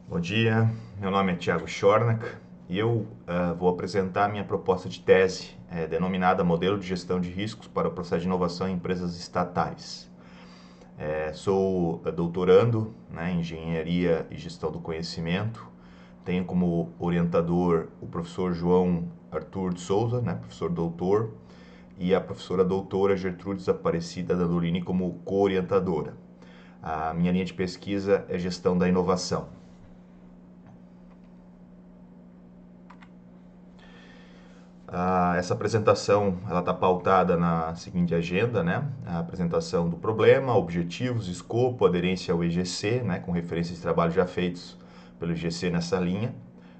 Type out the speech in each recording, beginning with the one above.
Bom dia, meu nome é Thiago Schornak e eu vou apresentar minha proposta de tese, denominada Modelo de Gestão de Riscos para o Processo de Inovação em Empresas Estatais. Sou doutorando, né, em Engenharia e Gestão do Conhecimento, tenho como orientador o professor João Arthur de Souza, né, professor doutor, e a professora doutora Gertrudes Aparecida Dandolini como co-orientadora. A minha linha de pesquisa é Gestão da Inovação. Essa apresentação ela está pautada na seguinte agenda, né? A apresentação do problema, objetivos, escopo, aderência ao EGC, né? Com referências de trabalho já feitos pelo EGC nessa linha,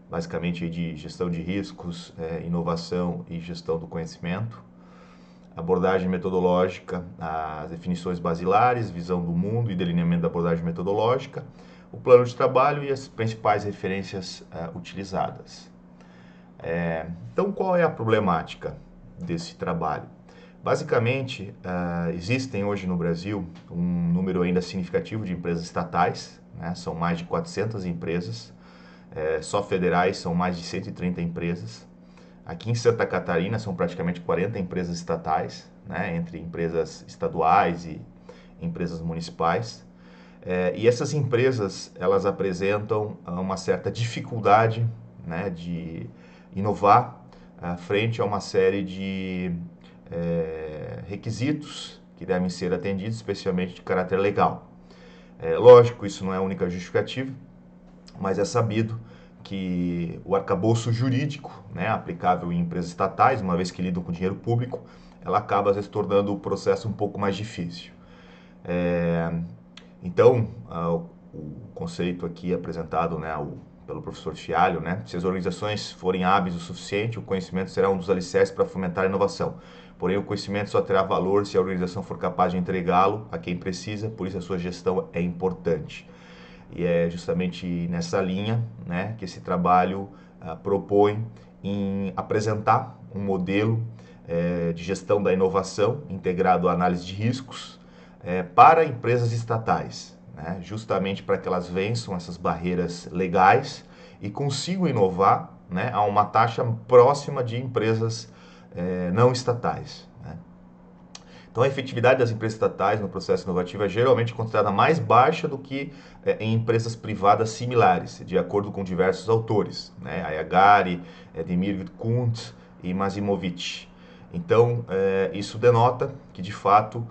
basicamente de gestão de riscos, inovação e gestão do conhecimento. Abordagem metodológica, as definições basilares, visão do mundo e delineamento da abordagem metodológica, o plano de trabalho e as principais referências utilizadas. Então, qual é a problemática desse trabalho? Basicamente, existem hoje no Brasil um número ainda significativo de empresas estatais, né? São mais de 400 empresas, só federais são mais de 130 empresas. Aqui em Santa Catarina são praticamente 40 empresas estatais, né? Entre empresas estaduais e empresas municipais. E essas empresas, elas apresentam uma certa dificuldade, né, de inovar frente a uma série de requisitos que devem ser atendidos, especialmente de caráter legal. Lógico, isso não é a única justificativa, mas é sabido que o arcabouço jurídico, né, aplicável em empresas estatais, uma vez que lidam com dinheiro público, ela acaba às vezes tornando o processo um pouco mais difícil. Então, o conceito aqui apresentado, né, pelo professor Fialho, né, se as organizações forem hábeis o suficiente, o conhecimento será um dos alicerces para fomentar a inovação. Porém, o conhecimento só terá valor se a organização for capaz de entregá-lo a quem precisa, por isso a sua gestão é importante. E é justamente nessa linha, né, que esse trabalho propõe em apresentar um modelo de gestão da inovação integrado à análise de riscos, para empresas estatais, né? Justamente para que elas vençam essas barreiras legais e consigam inovar, né, a uma taxa próxima de empresas não estatais, né? Então, a efetividade das empresas estatais no processo inovativo é geralmente considerada mais baixa do que em empresas privadas similares, de acordo com diversos autores, né? Ayagari, Demir Kuntz e Mazimovich. Então, isso denota que, de fato,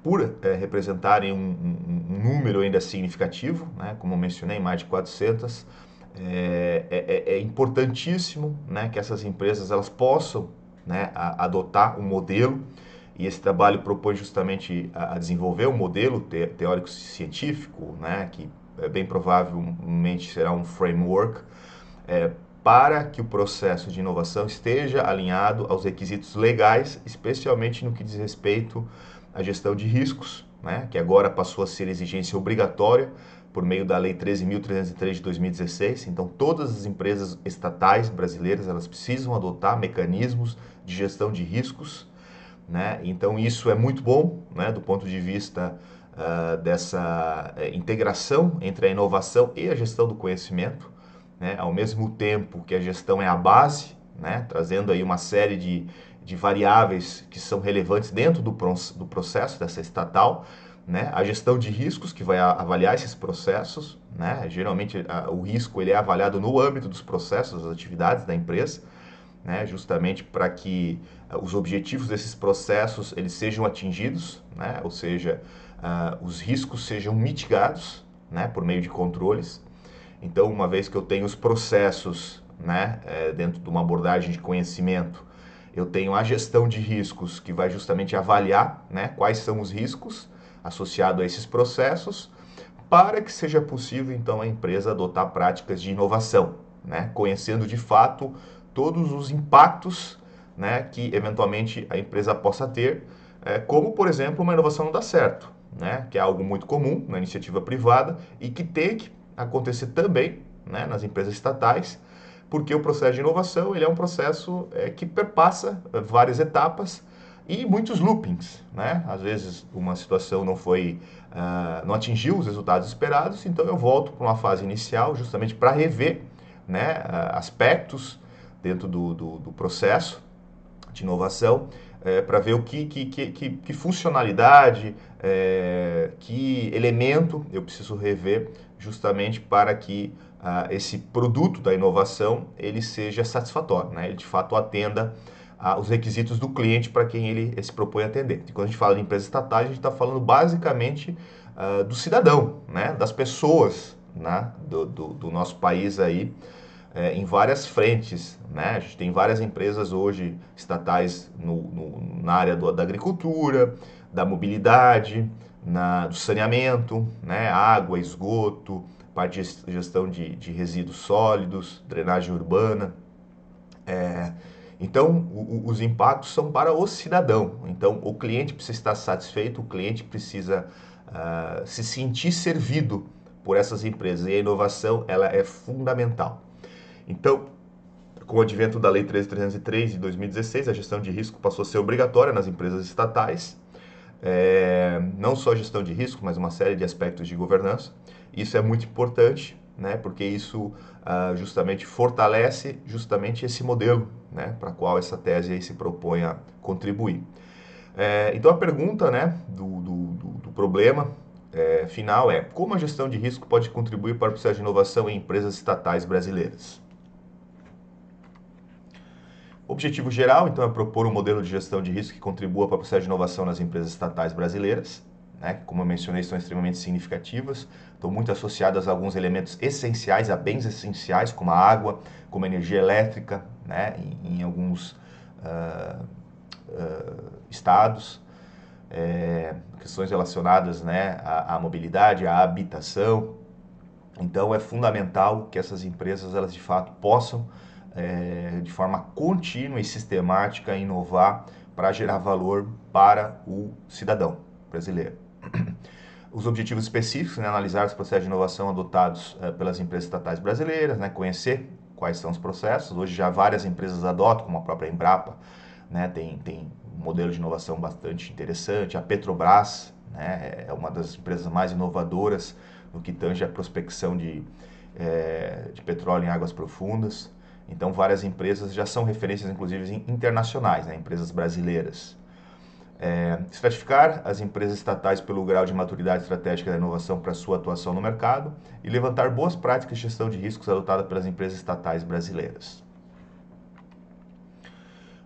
por representarem um número ainda significativo, né, como eu mencionei, mais de 400, é importantíssimo, né, que essas empresas elas possam, né, adotar um modelo, e esse trabalho propõe justamente a desenvolver um modelo teórico-científico, né, que bem provavelmente será um framework, para que o processo de inovação esteja alinhado aos requisitos legais, especialmente no que diz respeito à gestão de riscos, né, que agora passou a ser exigência obrigatória por meio da Lei 13.303 de 2016. Então, todas as empresas estatais brasileiras elas precisam adotar mecanismos de gestão de riscos, né? Então, isso é muito bom, né, do ponto de vista dessa integração entre a inovação e a gestão do conhecimento, né, ao mesmo tempo que a gestão é a base, né, trazendo aí uma série de variáveis que são relevantes dentro do processo dessa estatal, né, a gestão de riscos que vai avaliar esses processos, né, geralmente o risco ele é avaliado no âmbito dos processos, das atividades da empresa, né, justamente para que os objetivos desses processos eles sejam atingidos, né, ou seja, os riscos sejam mitigados, né, por meio de controles. Então, uma vez que eu tenho os processos, né, dentro de uma abordagem de conhecimento, eu tenho a gestão de riscos que vai justamente avaliar, né, quais são os riscos associados a esses processos, para que seja possível então a empresa adotar práticas de inovação, né, conhecendo de fato todos os impactos, né, que eventualmente a empresa possa ter, como por exemplo uma inovação não dá certo, né, que é algo muito comum na iniciativa privada e que tem que acontecer também, né, nas empresas estatais, porque o processo de inovação ele é um processo que perpassa várias etapas, e muitos loopings, né? Às vezes uma situação não atingiu os resultados esperados, então eu volto para uma fase inicial justamente para rever, né, aspectos dentro do processo de inovação, para ver o que funcionalidade, que elemento eu preciso rever justamente para que esse produto da inovação ele seja satisfatório, né? Ele de fato atenda os requisitos do cliente para quem ele se propõe a atender. E quando a gente fala de empresas estatais, a gente está falando basicamente do cidadão, né? Das pessoas, né? do nosso país aí, em várias frentes, né? A gente tem várias empresas hoje estatais na área da agricultura, da mobilidade, do saneamento, né? Água, esgoto, parte de gestão de resíduos sólidos, drenagem urbana. Então, os impactos são para o cidadão. Então, o cliente precisa estar satisfeito, o cliente precisa se sentir servido por essas empresas. E a inovação ela é fundamental. Então, com o advento da Lei 13.303 de 2016, a gestão de risco passou a ser obrigatória nas empresas estatais. Não só a gestão de risco, mas uma série de aspectos de governança. Isso é muito importante, né, porque isso justamente fortalece justamente esse modelo, né, para qual essa tese aí se propõe a contribuir. Então a pergunta, né, do problema final é: como a gestão de risco pode contribuir para o processo de inovação em empresas estatais brasileiras? O objetivo geral, então, é propor um modelo de gestão de risco que contribua para o processo de inovação nas empresas estatais brasileiras, né, que, como eu mencionei, são extremamente significativas, estão muito associadas a alguns elementos essenciais, a bens essenciais, como a água, como a energia elétrica, né, em alguns estados, questões relacionadas, né, à mobilidade, à habitação. Então, é fundamental que essas empresas, elas de fato possam de forma contínua e sistemática inovar para gerar valor para o cidadão brasileiro. Os objetivos específicos, né, analisar os processos de inovação adotados pelas empresas estatais brasileiras, né, conhecer quais são os processos. Hoje já várias empresas adotam, como a própria Embrapa, né, tem um modelo de inovação bastante interessante. A Petrobras, né, é uma das empresas mais inovadoras no que tange a prospecção de petróleo em águas profundas. Então, várias empresas já são referências, inclusive, internacionais, né? Empresas brasileiras. Estratificar as empresas estatais pelo grau de maturidade estratégica da inovação para sua atuação no mercado e levantar boas práticas de gestão de riscos adotadas pelas empresas estatais brasileiras.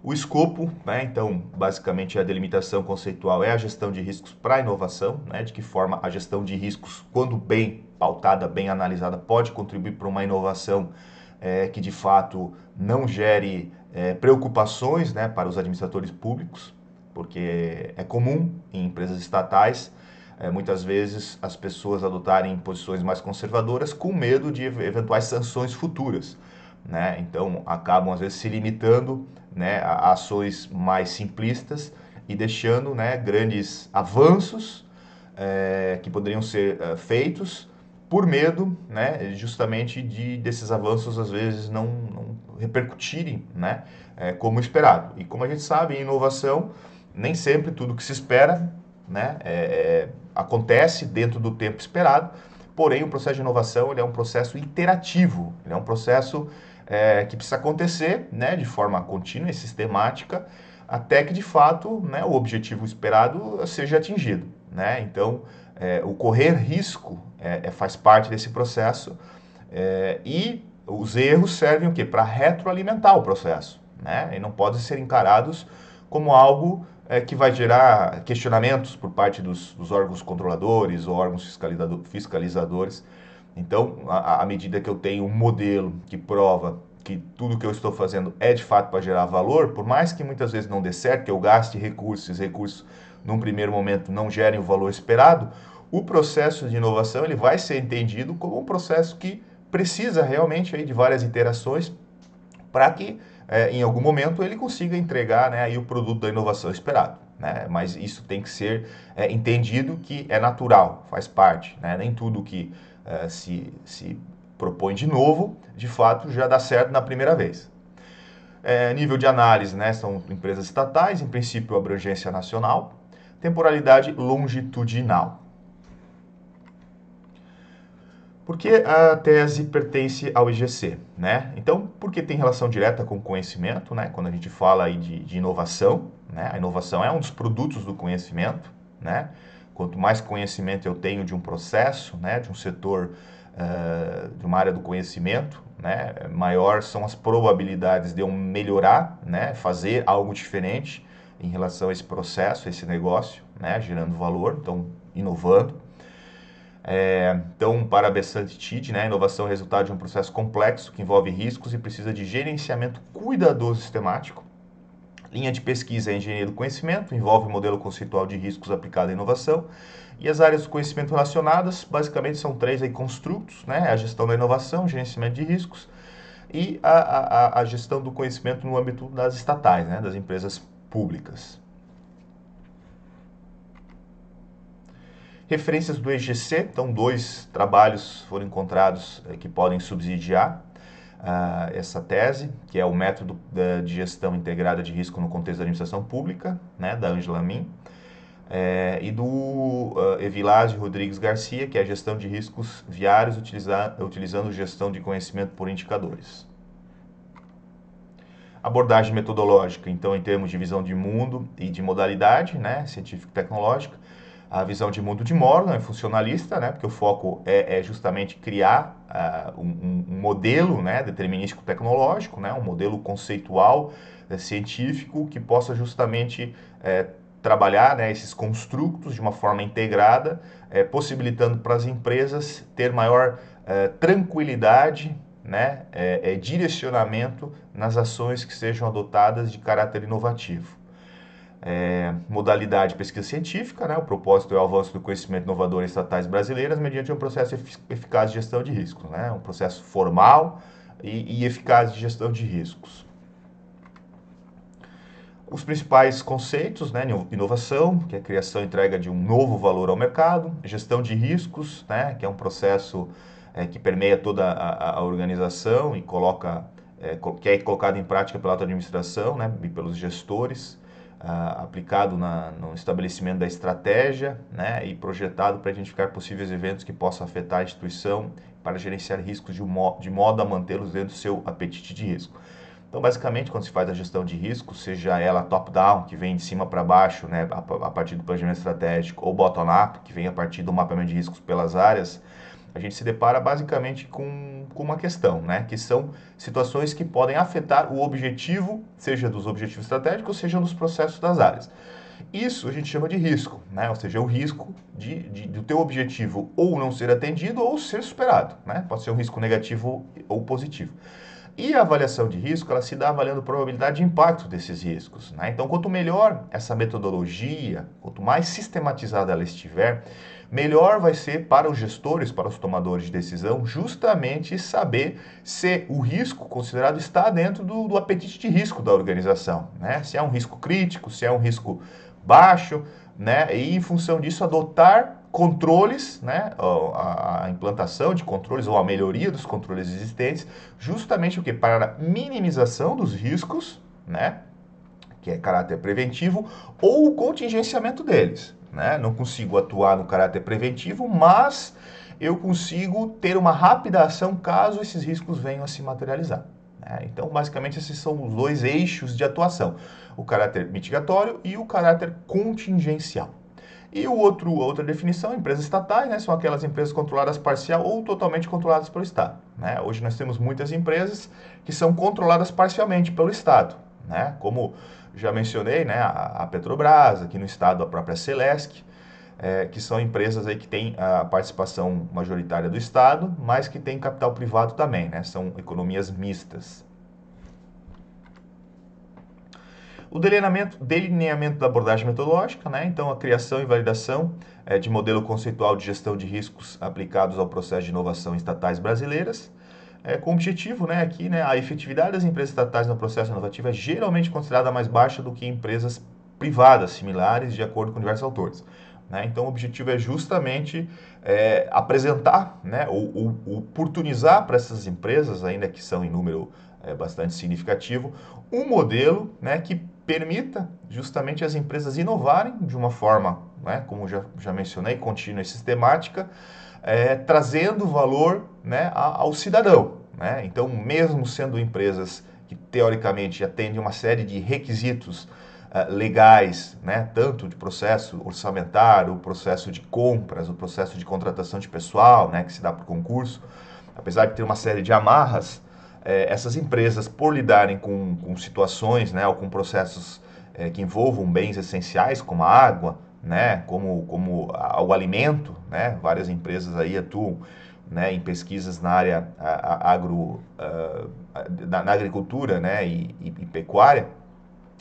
O escopo, né, então, basicamente a delimitação conceitual é a gestão de riscos para a inovação, né, de que forma a gestão de riscos, quando bem pautada, bem analisada, pode contribuir para uma inovação que de fato não gere preocupações, né, para os administradores públicos, porque é comum em empresas estatais muitas vezes as pessoas adotarem posições mais conservadoras com medo de eventuais sanções futuras, né? Então acabam às vezes se limitando, né, a ações mais simplistas e deixando, né, grandes avanços que poderiam ser feitos por medo, né, justamente desses avanços às vezes não repercutirem, né, como esperado. E como a gente sabe, em inovação, nem sempre tudo que se espera, né, acontece dentro do tempo esperado, porém o processo de inovação ele é um processo iterativo, ele é um processo que precisa acontecer, né, de forma contínua e sistemática, até que de fato, né, o objetivo esperado seja atingido, né? Então, o correr risco faz parte desse processo e os erros servem o quê? Para retroalimentar o processo, né? E não podem ser encarados como algo que vai gerar questionamentos por parte dos órgãos controladores ou órgãos fiscalizadores. Então, à medida que eu tenho um modelo que prova que tudo que eu estou fazendo é de fato para gerar valor, por mais que muitas vezes não dê certo, que eu gaste recursos, esses recursos num primeiro momento não gerem o valor esperado, o processo de inovação ele vai ser entendido como um processo que precisa realmente aí de várias iterações para que em algum momento ele consiga entregar, né, aí o produto da inovação esperado, né? Mas isso tem que ser entendido que é natural, faz parte, né? Nem tudo que se propõe de novo, de fato, já dá certo na primeira vez. Nível de análise, né? São empresas estatais, em princípio abrangência nacional. Temporalidade longitudinal. Por que a tese pertence ao IGC, né? Então, porque tem relação direta com o conhecimento, né? Quando a gente fala aí de inovação, né? A inovação é um dos produtos do conhecimento, né? Quanto mais conhecimento eu tenho de um processo, né? De um setor, de uma área do conhecimento, né? Maior são as probabilidades de eu melhorar, né? Fazer algo diferente em relação a esse processo, a esse negócio, né? Gerando valor, então inovando. Então, para Bessant-Tid, né, inovação é resultado de um processo complexo que envolve riscos e precisa de gerenciamento cuidadoso e sistemático. Linha de pesquisa é engenharia do conhecimento, envolve o modelo conceitual de riscos aplicado à inovação. E as áreas do conhecimento relacionadas, basicamente, são três aí construtos, né, a gestão da inovação, gerenciamento de riscos e a gestão do conhecimento no âmbito das estatais, né, das empresas públicas. Referências do EGC, então 2 trabalhos foram encontrados que podem subsidiar essa tese, que é o método de gestão integrada de risco no contexto da administração pública, né, da Ângela Min, e do Evilásio Rodrigues Garcia, que é a gestão de riscos viários utilizando gestão de conhecimento por indicadores. Abordagem metodológica, então, em termos de visão de mundo e de modalidade, né, científico-tecnológica. A visão de mundo de Morgan é funcionalista, né, porque o foco é justamente criar um modelo, né, determinístico tecnológico, né, um modelo conceitual científico que possa justamente trabalhar, né, esses construtos de uma forma integrada, possibilitando para as empresas ter maior tranquilidade, né, direcionamento nas ações que sejam adotadas de caráter inovativo. Modalidade pesquisa científica, né? O propósito é o avanço do conhecimento inovador em estatais brasileiras mediante um processo eficaz de gestão de riscos, né? Um processo formal e eficaz de gestão de riscos. Os principais conceitos, né? Inovação, que é a criação e entrega de um novo valor ao mercado. Gestão de riscos, né? Que é um processo que permeia toda a organização e que é colocado em prática pela alta administração, né? E pelos gestores. Aplicado no estabelecimento da estratégia, né, e projetado para identificar possíveis eventos que possam afetar a instituição para gerenciar riscos de modo a mantê-los dentro do seu apetite de risco. Então, basicamente, quando se faz a gestão de risco, seja ela top-down, que vem de cima para baixo, né, a partir do planejamento estratégico, ou bottom-up, que vem a partir do mapeamento de riscos pelas áreas, a gente se depara basicamente com uma questão, né? Que são situações que podem afetar o objetivo, seja dos objetivos estratégicos, seja nos processos das áreas. Isso a gente chama de risco, né? Ou seja, o risco do teu objetivo ou não ser atendido ou ser superado, né? Pode ser um risco negativo ou positivo. E a avaliação de risco, ela se dá avaliando a probabilidade de impacto desses riscos, né? Então, quanto melhor essa metodologia, quanto mais sistematizada ela estiver, melhor vai ser para os gestores, para os tomadores de decisão, justamente saber se o risco considerado está dentro do apetite de risco da organização, né? Se é um risco crítico, se é um risco baixo, né? E em função disso adotar controles, né? A implantação de controles ou a melhoria dos controles existentes, justamente o que? Para a minimização dos riscos, né? Que é caráter preventivo, ou o contingenciamento deles. Né? Não consigo atuar no caráter preventivo, mas eu consigo ter uma rápida ação caso esses riscos venham a se materializar. Né? Então, basicamente, esses são os 2 eixos de atuação: o caráter mitigatório e o caráter contingencial. E outra definição, empresas estatais, né, são aquelas empresas controladas parcial ou totalmente controladas pelo Estado. Né? Hoje nós temos muitas empresas que são controladas parcialmente pelo Estado, né? Como já mencionei, né, a Petrobras, aqui no estado a própria Celesc, que são empresas aí que têm a participação majoritária do Estado, mas que têm capital privado também, né? São economias mistas. O delineamento da abordagem metodológica, né? Então, a criação e validação de modelo conceitual de gestão de riscos aplicados ao processo de inovação em estatais brasileiras, com o objetivo, né, aqui, né, a efetividade das empresas estatais no processo inovativo é geralmente considerada mais baixa do que empresas privadas similares, de acordo com diversos autores. né? Então, o objetivo é justamente apresentar, né, ou oportunizar para essas empresas, ainda que são em número bastante significativo, um modelo, né, que permita justamente as empresas inovarem de uma forma, né, como já mencionei, contínua e sistemática, trazendo valor, né, ao cidadão, né? Então, mesmo sendo empresas que teoricamente atendem uma série de requisitos legais, né, tanto de processo orçamentário, o processo de compras, o processo de contratação de pessoal, né, que se dá por concurso, apesar de ter uma série de amarras, essas empresas, por lidarem com situações, né, ou com processos que envolvam bens essenciais, como a água, né, como o alimento, né, várias empresas aí atuam, né, em pesquisas na área na agricultura, né, e pecuária.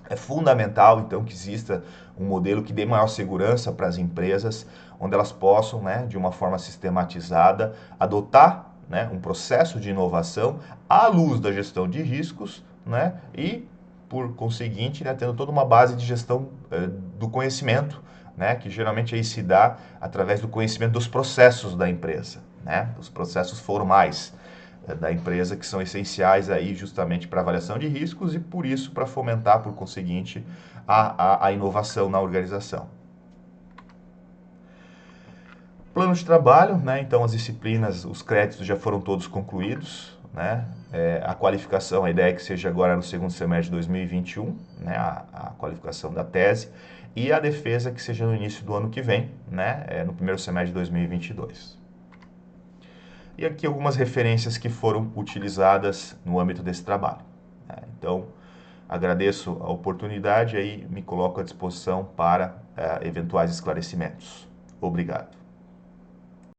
É fundamental, então, que exista um modelo que dê maior segurança para as empresas, onde elas possam, né, de uma forma sistematizada, adotar, né, um processo de inovação à luz da gestão de riscos, né, e, por conseguinte, né, tendo toda uma base de gestão do conhecimento, né, que geralmente aí se dá através do conhecimento dos processos da empresa, né, dos processos formais da empresa, que são essenciais aí justamente para avaliação de riscos e por isso para fomentar, por conseguinte, a inovação na organização. Plano de trabalho, né? Então as disciplinas, os créditos já foram todos concluídos, né? A qualificação, a ideia é que seja agora no segundo semestre de 2021, né? A qualificação da tese, e a defesa que seja no início do ano que vem, né? No primeiro semestre de 2022. E aqui algumas referências que foram utilizadas no âmbito desse trabalho. Então, agradeço a oportunidade e aí me coloco à disposição para eventuais esclarecimentos. Obrigado.